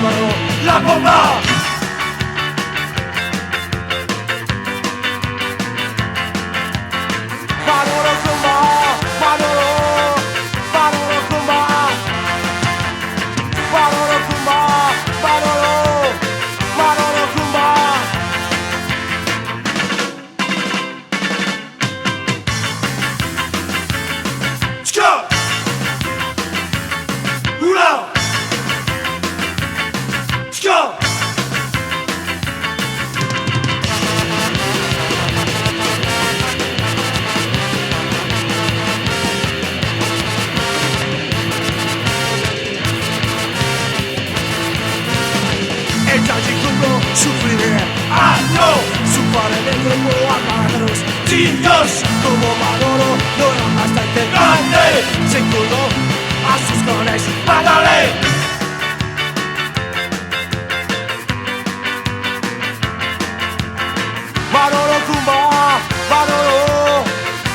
Manolo, la bomba. Manolo Kumba, Manolo, Manolo Kumba, Manolo Kumba, Manolo, Manolo Kumba. Tchka, oula, tchka. Sufriré, ah no, superaré como amargaros, Dios, como Manolo, no era bastante grande, se coló a sus clones, ¡mátale! Manolo Kumba, Manolo,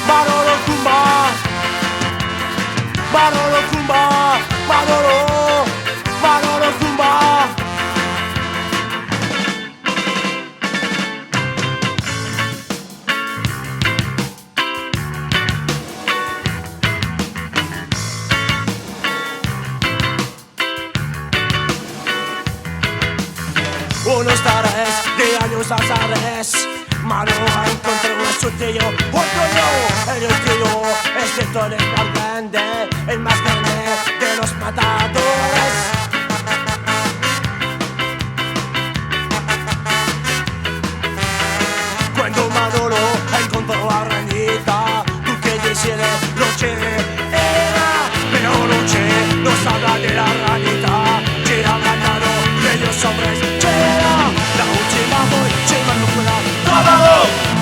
Manolo Kumba, Manolo Kumba, Manolo, Manolo Kumba. Unos tares de años azares, Manolo encontró a su tío, otro yo, el tío es de todo el más grande, el más grande de los matadores. Cuando Manolo encontró a Ranita, tú que decías noche era, pero noche nos habla de la ranita, que ha ganado medio hombres. La última noche Manolo ¡sábado!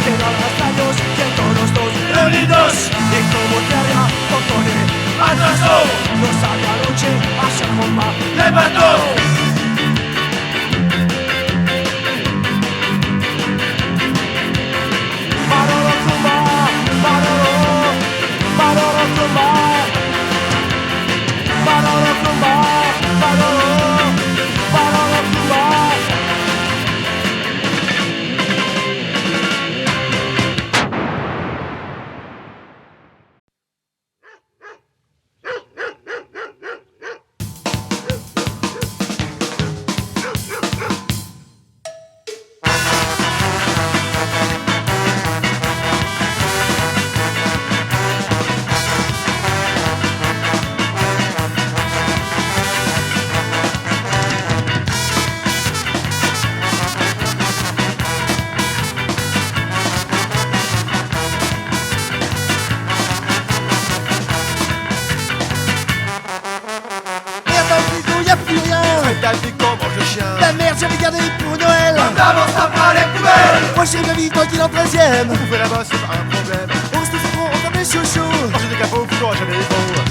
Quedan los años que todos los reunidos y como tierra Totone atrasó. No sale anoche hacia bomba le mató. Manolo Kumba, Manolo, Manolo Kumba, Manolo Kumba, Manolo, Manolo Kumba. La merde j'avais gardé pour Noël. D'avance à pas les poubelles. Moi j'ai ma vie tranquille en 13ème. Vous pouvez là-bas, c'est pas un problème. On se fait trop, on fait des chouchous. Quand j'ai des capots, vous n'aurez jamais les beaux.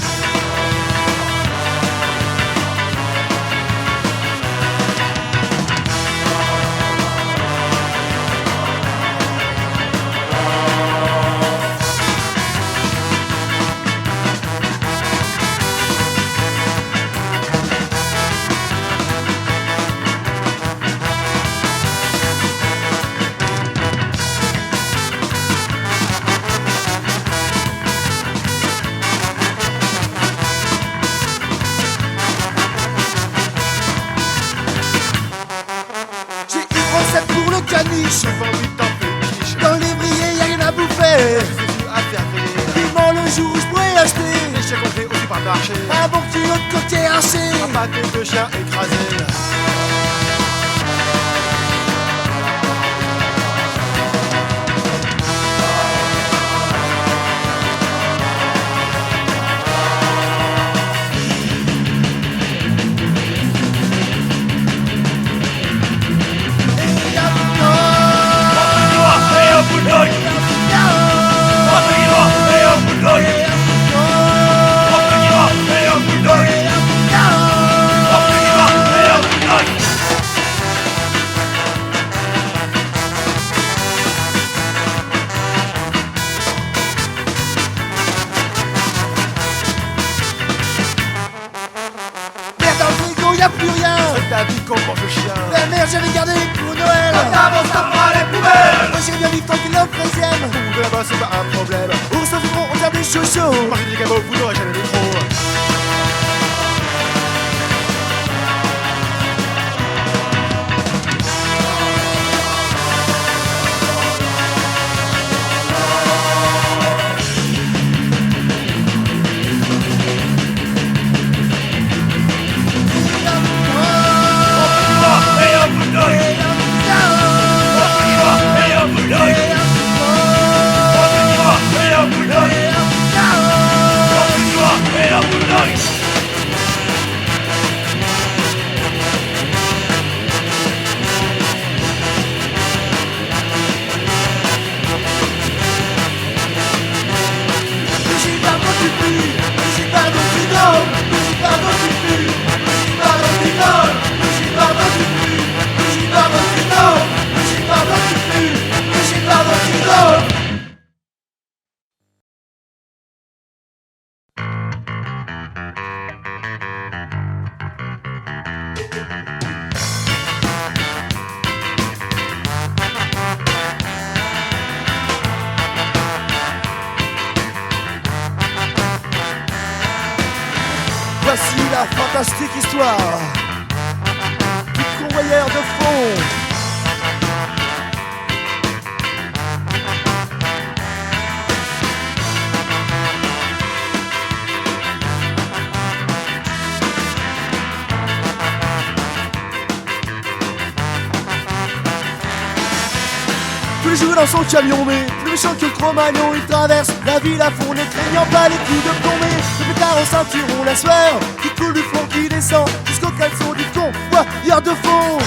Caniche, Je vends 8 ans pétiche. dans l'évrier y'a rien à bouffer. C'est à faire griller. Vivement le jour où je pourrais acheter Les chiens comptés au supermarché. un bon kilo de côté haché. Un pâté de chien écrasé. qu'on mange le chien. La merde, j'avais gardé pour Noël. Avance, ça fera les poubelles. Moi j'irais bien vivre tranquille au 13ème. De là-bas, c'est pas un problème. On s'en fout, on garde des chouchous. Marie des gabots, vous n'aurez jamais de trop. Et un bout d'œil. Et un bout d'œil. Et un bout d'œil. Et un bout d'œil. Bougie pas quand tu pues, bougie pas quand tu dors, bougie pas quand tu pues, bougie pas quand tu dors, bougie pas quand tu pues, bougie pas quand tu dors, bougie pas quand tu pues, bougie pas quand tu dors. Voici la fantastique histoire du convoyeur de fond. Tous les jours dans son camion, mais plus méchant que le Cro-Magnon, il traverse la ville à fond, ne craignant pas les coups de plombée. Le pétard au ceinturon, la sueur qui coule du front, qui descend jusqu'au caleçon du convoyeur de fond.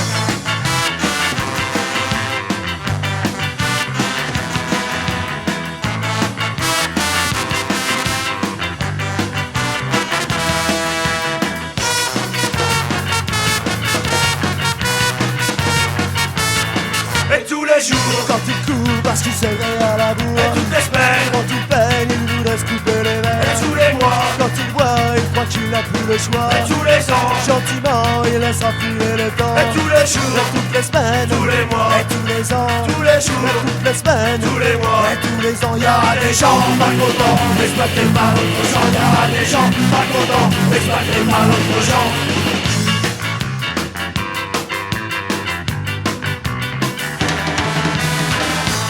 Et tous les jours. Quand il court parce qu'il s'éveille à la bourre, Et toutes les semaines. quand il peine, il voudrait se couper les Et veines. tous les mois. Quand il boit, il croit qu'il n'a plus le choix. Et tous les ans. Gentiment, il laisse filer le temps. Et tous les jours. Et toutes les semaines, Tous les mois. et tous les ans, Tous les et jours. toutes les semaines, Tous les mois. et tous les ans, il y Y a a des gens pas contents, exploités par d'autres gens. Y a des gens pas contents, exploités par d'autres gens.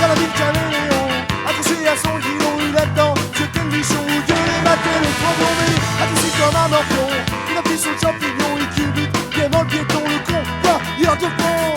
dans la ville caméléon, accroché à son guidon, il attend, jeter le bichon ou gueuler, mater le tremblement, adouci comme un morpion, il appuie sur le champignon, il culbute, gaiement le piéton, le convoyeur de fond.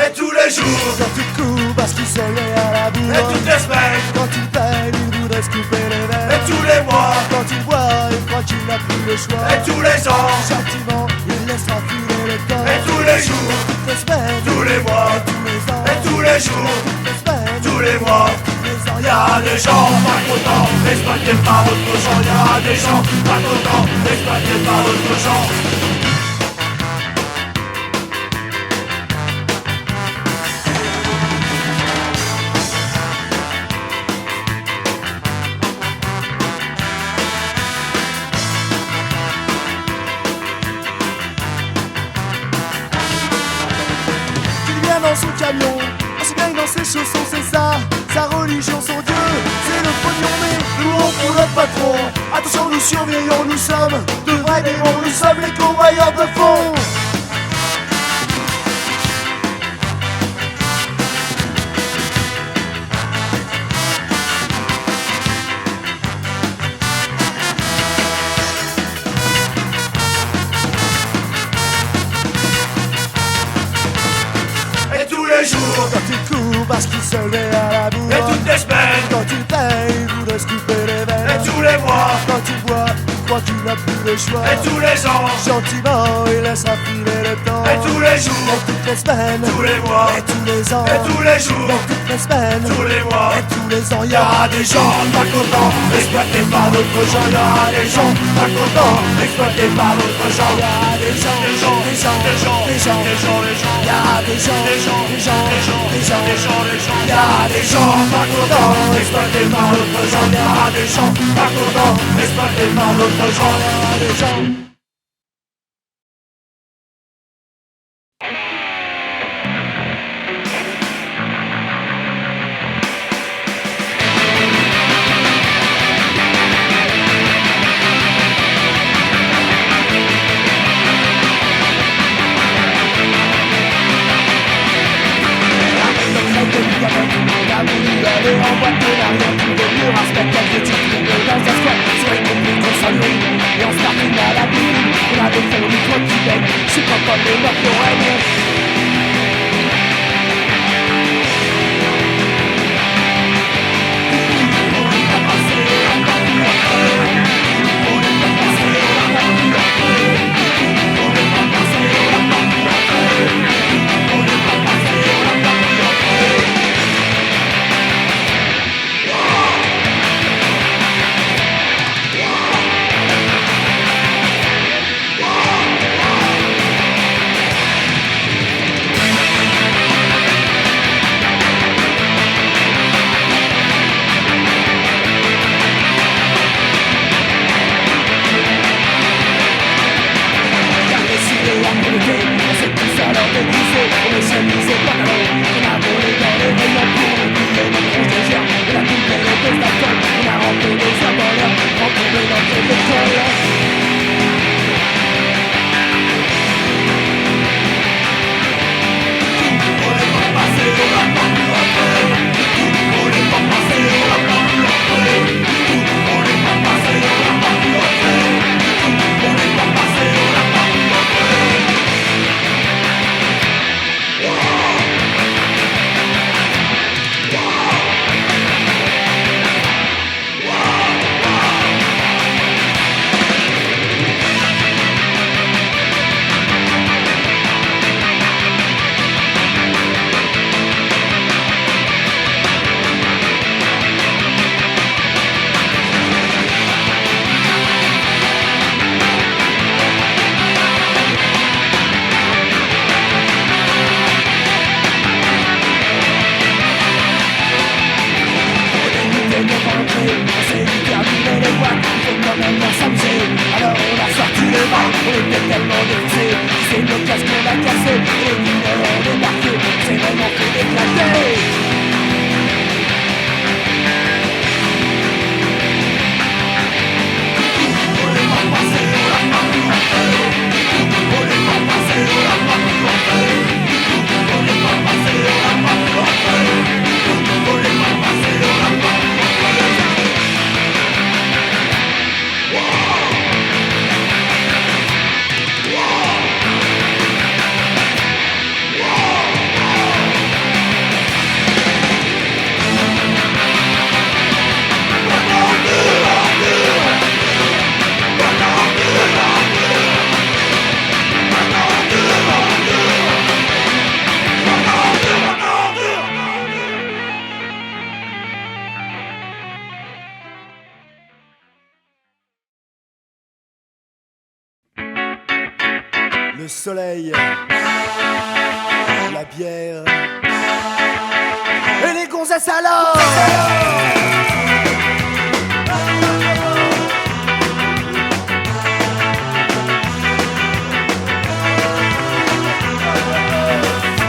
Et tous les jours. Quand il court parce qu'il s'éveille à la bourre, Et toutes les semaines. quand il peine, il voudrait se couper les veines. Et tous les mois. Quand il boit, il croit qu'il n'a plus le choix. Et tous les ans. Gentiment, il laissera filer le temps. Et tous les jours. Toutes les semaines, Tous les mois. et tous les ans, Et tous les jours. toutes les semaines, Tous les mois. tous les ans, Y a des gens pas contents, exploités par d'autres gens. Y a des gens pas contents, exploités par d'autres gens. il vient dans son camion, aussi bien que dans ses chaussons, c'est ça. Sa religion, son Dieu, c'est le pognon, mais nous on pour notre patron. Attention, nous surveillons, nous sommes de vrais démons, nous sommes les convoyeurs de fond. Et tous les jours. Quand il court parce qu'il se met à la bourre, Et toutes les semaines. quand il paye, il voudrait se couper les veines. Et tous les mois. Quand il boit, il croit qu'il n'a plus le choix. Et tous les ans. Gentiment, il laissera filer le temps. temps, et tous les jours, et toutes les semaines, tous les mois, et tous les ans, et tous les jours, et toutes les semaines, tous les mois, et tous les ans. y aura des gens pas contents, exploités par d'autres gens. Y aura des gens pas contents, exploités par d'autres gens. Y aura des gens, des gens, des gens, des gens, des gens, des gens, des gens. Y aura des gens, des gens, des gens, des gens, des gens, des gens, des gens. Y aura des gens pas contents, exploités par d'autres gens. Y aura des gens pas contents, exploités par d'autres gens. Y aura des gens. Aller en boîte de l'arrière pour devenir un spectacle de titre dans un squat sur une compris qu'on s'ennuie et on se termine à la bille. On a des fonds du toit qui baigne, je suis pas comme les mecs pour règne. Le soleil, la bière et les gonzesses alors.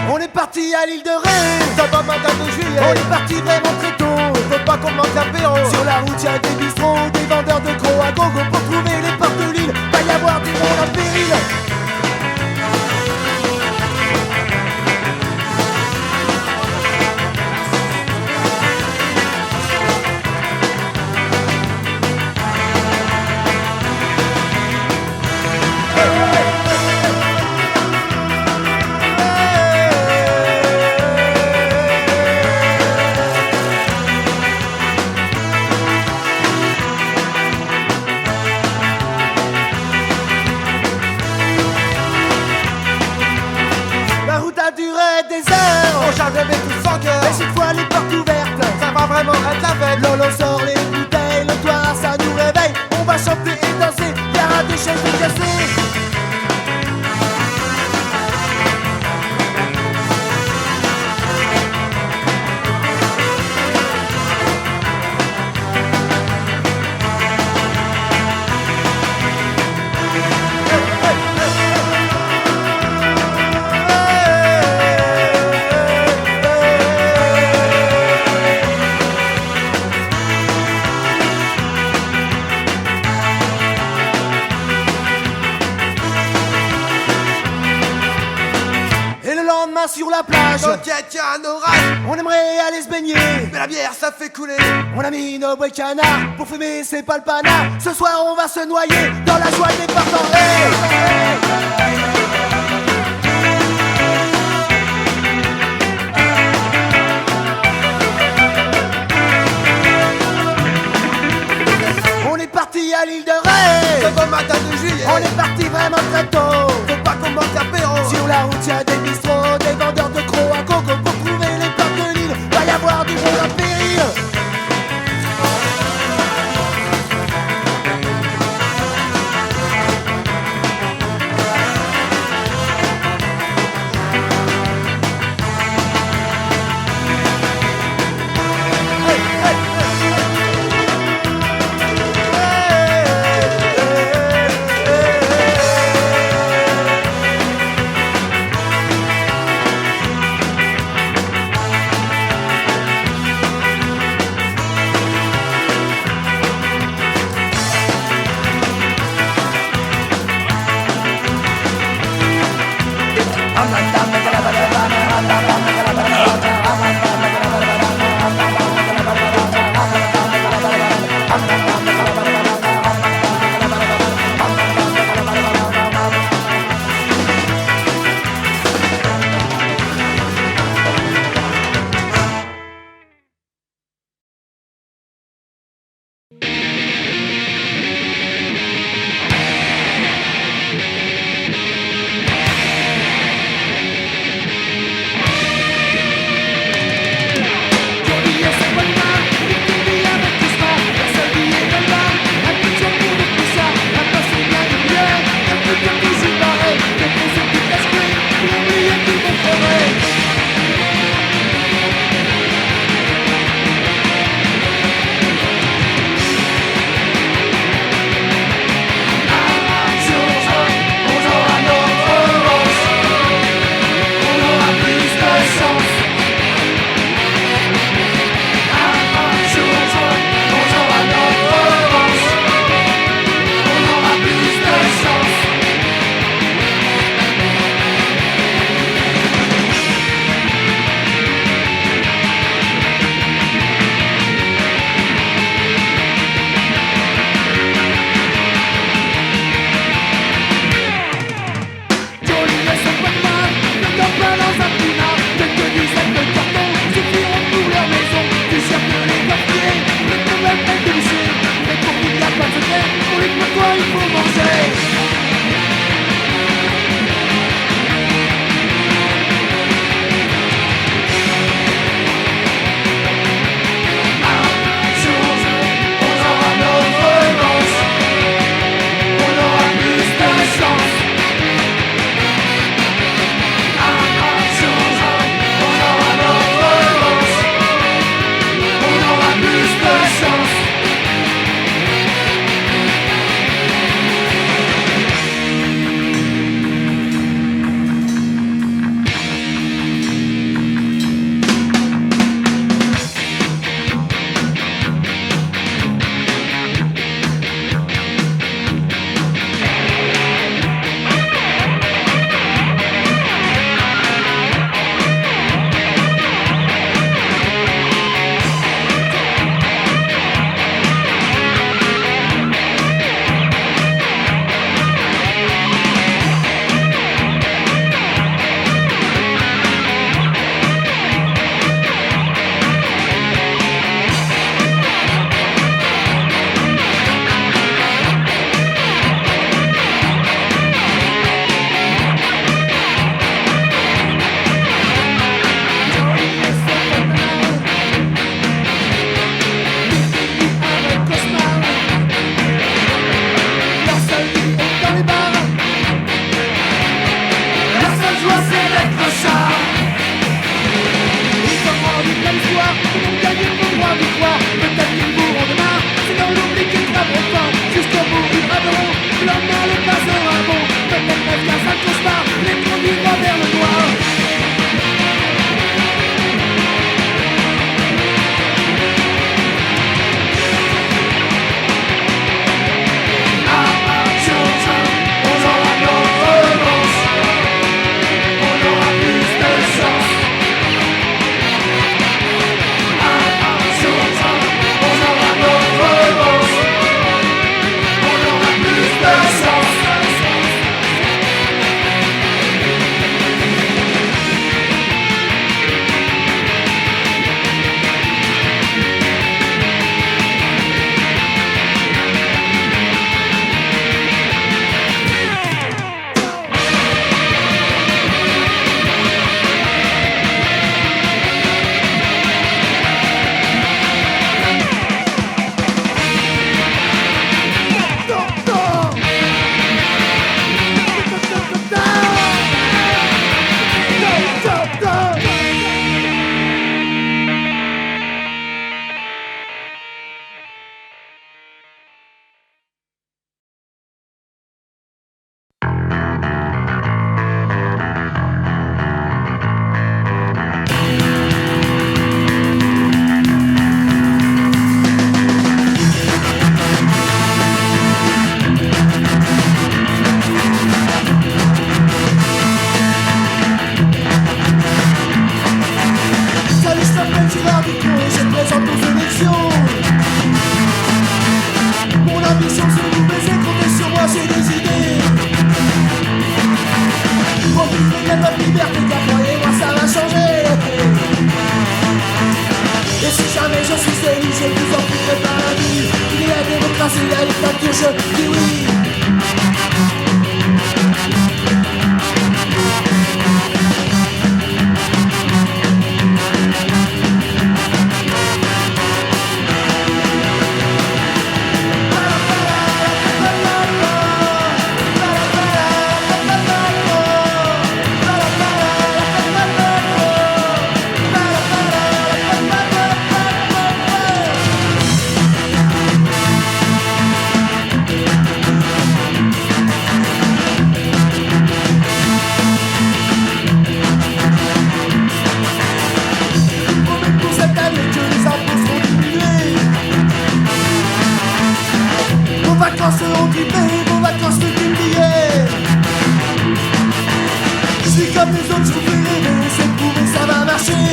On est parti à l'île de Ré, Ça va madame de juillet. on est parti vraiment très tôt. Faut pas qu'on manque l'apéro. Sur la route y'a des bistrots, des vendeurs de gros à gogo. Pour trouver les portes de l'île, va y avoir des mondes en péril. la fête. Lolo sort les bouteilles, le soir ça nous réveille. On va chanter et danser, y'a des chaises de cassées. Sur la plage, T'inquiète, y'a un orage, on aimerait aller se baigner, mais la bière ça fait couler. on a mis nos bois canards, pour fumer c'est pas le panard. Ce soir on va se noyer, dans la joie des partants. On est parti à l'île de Ré, Le bon matin de juillet, on est parti vraiment très tôt. faut pas qu'on manque l'apéro. Sur la route y'a des bistrots, des vendeurs de crocs à coco. Pour trouver les portes de l'île, va y avoir du monde en péril. profiterai par la vie. Il y a la démocratie, la dictature, je dis oui. Seront diminuées, vos vacances multipliées. Je suis comme les autres, je vous fais rêver, c'est prouvé, ça va marcher.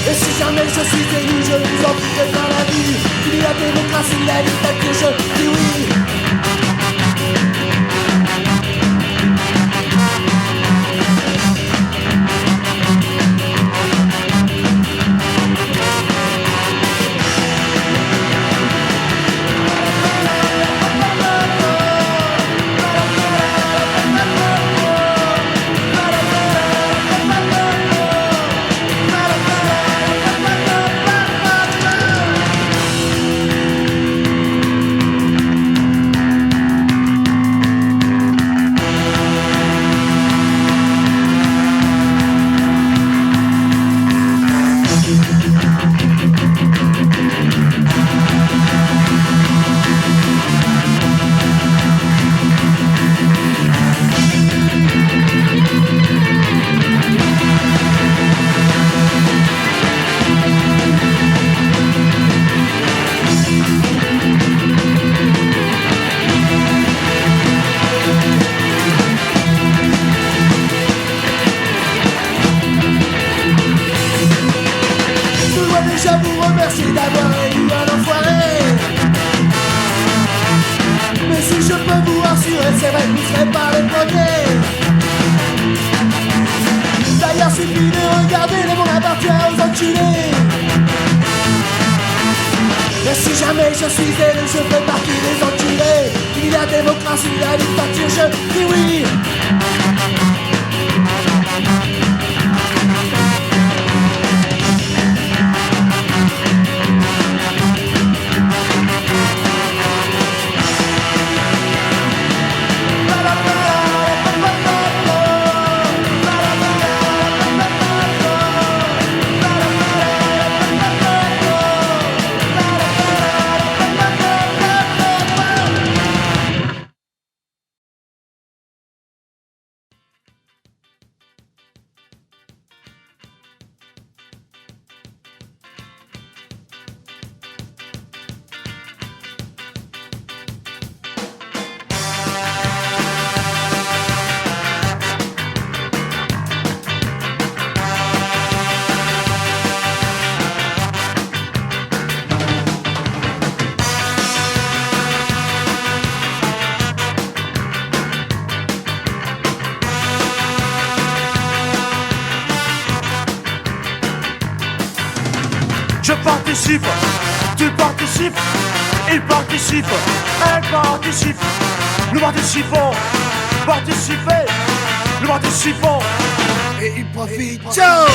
Et si jamais je suis élu, je vous en prie dans la vie. Il y a la démocratie, la dictature, je dis oui. Je vous remercie d'avoir élu un enfoiré. Mais si je peux vous rassurer, c'est vrai que vous serez pas les premiers. D'ailleurs suffit de regarder, le monde appartient aux enculés. Et si jamais je suis élu, je fais partie des enculés. Il y a la démocratie, la dictature, je dis oui. Je participe, tu participes, il participe, elle participe. Nous participons, participez, nous participons. Et il profite. Ciao.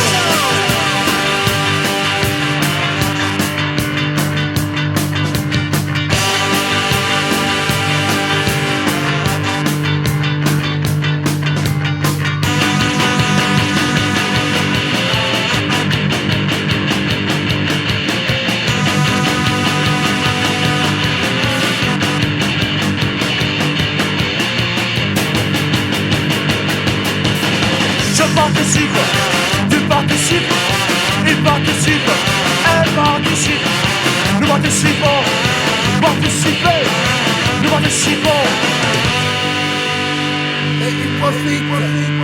Je participe, tu participes, il participe, elle participe. Nous participons, participez, nous participons. Et il profite.